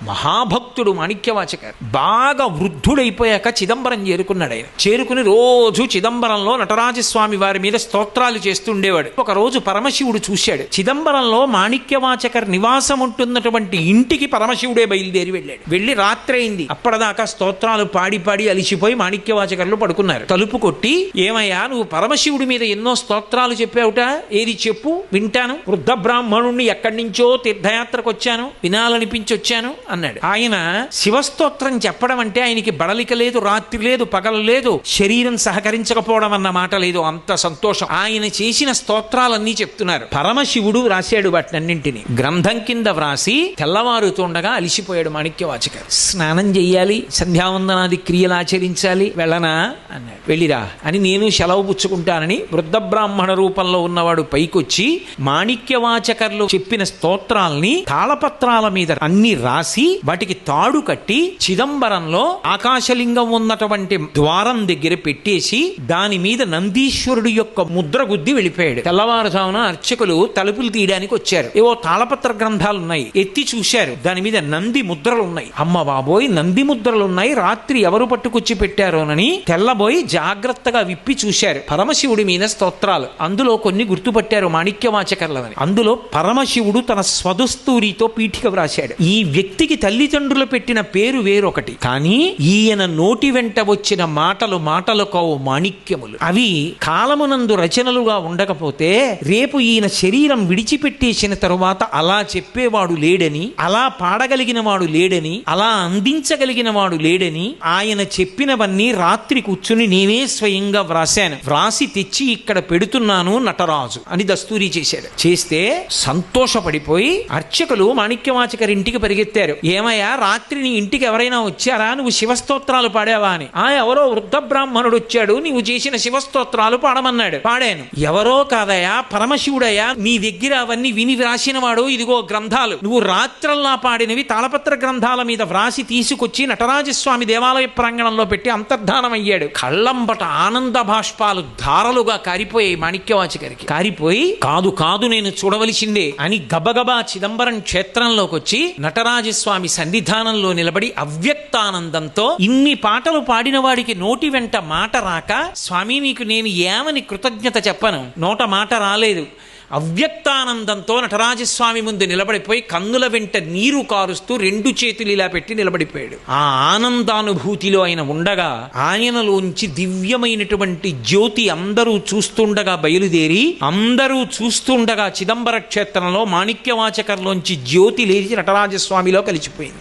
మహాభక్తుడు మాణిక్యవాచకర్. బాగా వృద్ధుడైపోయాక చిదంబరం చేరుకున్నాడు. ఆయన చేరుకుని రోజు చిదంబరంలో నటరాజస్వామి వారి మీద స్తోత్రాలు చేస్తుండేవాడు. ఒక రోజు పరమశివుడు చూశాడు. చిదంబరంలో మాణిక్యవాచకర్ నివాసం ఉంటున్నటువంటి ఇంటికి పరమశివుడే బయలుదేరి వెళ్ళాడు. వెళ్ళి రాత్రి అయింది. అప్పటిదాకా స్తోత్రాలు పాడి పాడి అలిసిపోయి మాణిక్యవాచకర్లు పడుకున్నారు. తలుపు కొట్టి, ఏమయ్యా నువ్వు పరమశివుడి మీద ఎన్నో స్తోత్రాలు చెప్పావుట, ఏది చెప్పు వింటాను. వృద్ధ బ్రాహ్మణుణ్ణి ఎక్కడి నుంచో తీర్థయాత్రకు వచ్చాను, వినాలనిపించి వచ్చాను అన్నాడు. ఆయన శివస్తోత్రం చెప్పడం అంటే ఆయనకి బడలిక లేదు, రాత్రి లేదు, పగలు లేదు, శరీరం సహకరించకపోవడం అన్న మాట లేదు. అంత సంతోషం. ఆయన చేసిన స్తోత్రాలన్నీ చెప్తున్నారు. పరమశివుడు రాశాడు వాటినన్నింటినీ గ్రంథం కింద వ్రాసి తెల్లవారుతుండగా అలిసిపోయాడు మాణిక్యవాచకర్. స్నానం చెయ్యాలి, సంధ్యావందనాది క్రియలు ఆచరించాలి, వెళ్ళనా అన్నాడు. వెళ్ళిరా అని నేను సెలవు పుచ్చుకుంటానని వృద్ధ బ్రాహ్మణ రూపంలో ఉన్నవాడు పైకొచ్చి మాణిక్యవాచకర్లు చెప్పిన స్తోత్రాల్ని తాళపత్రాల మీద అన్ని రాసి వాటికి తాడు కట్టి చిదంబరంలో ఆకాశలింగం ఉన్నటువంటి ద్వారం దగ్గర పెట్టేసి దాని మీద నందీశ్వరుడు యొక్క ముద్ర గుద్ది వెళ్ళిపోయాడు. తెల్లవారుజామున అర్చకులు తలుపులు తీయడానికి వచ్చారు. ఏవో తాళపత్ర గ్రంథాలు ఉన్నాయి. ఎత్తి చూశారు. దాని మీద నంది ముద్రలు ఉన్నాయి. అమ్మ బాబోయ్, నంది ముద్రలు ఉన్నాయి, రాత్రి ఎవరు పట్టుకొచ్చి పెట్టారోనని తెల్లబోయి జాగ్రత్తగా విప్పి చూశారు. పరమశివుడి మీద స్తోత్రాలు. అందులో కొన్ని గుర్తుపట్టారు మాణిక్యవాచకర్లని. అందులో పరమశివుడు తన స్వదస్తూరితో పీఠిక వ్రాశాడు. ఈ వ్యక్తికి తల్లిదండ్రులు పెట్టిన పేరు వేరొకటి, కానీ ఈయన నోటి వెంట వచ్చిన మాటలు మాటలు కావు, మాణిక్యములు. అవి కాలమునందు రచనలుగా ఉండకపోతే రేపు ఈయన శరీరం విడిచిపెట్టేసిన తరువాత అలా చెప్పేవాడు లేడని, అలా పాడగలిగిన వాడు లేడని, అలా అందించగలిగిన వాడు లేడని ఆయన చెప్పినవన్నీ రాత్రి కూర్చుని నేనే స్వయంగా వ్రాశాను, వ్రాసి తెచ్చి ఇక్కడ పెడుతున్నాను నటరాజు అని దస్తూరి చేశాడు. చేస్తే సంతోషపడిపోయి అర్చకులు మాణిక్యవాచకర్ ఇంటికి పరిగెత్తారు. ఏమయ్యా, రాత్రి నీ ఇంటికి ఎవరైనా వచ్చారా, నువ్వు శివస్తోత్రాలు పాడావా అని. ఎవరో వృద్ధ బ్రాహ్మణుడు వచ్చాడు, నీవు చేసిన శివస్తోత్రాలు పాడమన్నాడు. పాడాను. ఎవరో కాదయా, పరమశివుడయ్యా, నీ దగ్గర అవన్నీ విని వ్రాసిన వాడు, ఇదిగో గ్రంథాలు, నువ్వు రాత్రల్లా పాడినవి తాళపత్ర గ్రంథాల మీద వ్రాసి తీసుకొచ్చి నటరాజస్వామి దేవాలయ ప్రాంగణంలో పెట్టి అంతర్ధానం అయ్యాడు. కళ్ళంబట ఆనంద భాష్పాలు ధారలుగా కారిపోయాయి మాణిక్యవాచకరికి. కారిపోయి కాదు కాదు నేను చూడవలసిందే అని గబగబా చిదంబరం క్షేత్రంలోకి వచ్చి నటరాజస్వామి సన్నిధానంలో నిలబడి అవ్యక్తానందంతో, ఇన్ని పాటలు పాడిన వాడికి నోటి వెంట మాట రాక, స్వామి నీకు నేను ఏమని కృతజ్ఞత చెప్పను, నోట మాట రాలేదు. అవ్యక్తానందంతో నటరాజస్వామి ముందు నిలబడిపోయి కన్నుల వెంట నీరు కారుస్తూ రెండు చేతులు ఇలా పెట్టి నిలబడిపోయాడు. ఆ ఆనందానుభూతిలో ఆయన ఉండగా ఆయనలోంచి దివ్యమైనటువంటి జ్యోతి అందరూ చూస్తుండగా బయలుదేరి, అందరూ చూస్తుండగా చిదంబర క్షేత్రంలో మాణిక్యవాచకర్లోంచి జ్యోతి లేచి నటరాజస్వామిలో కలిసిపోయింది.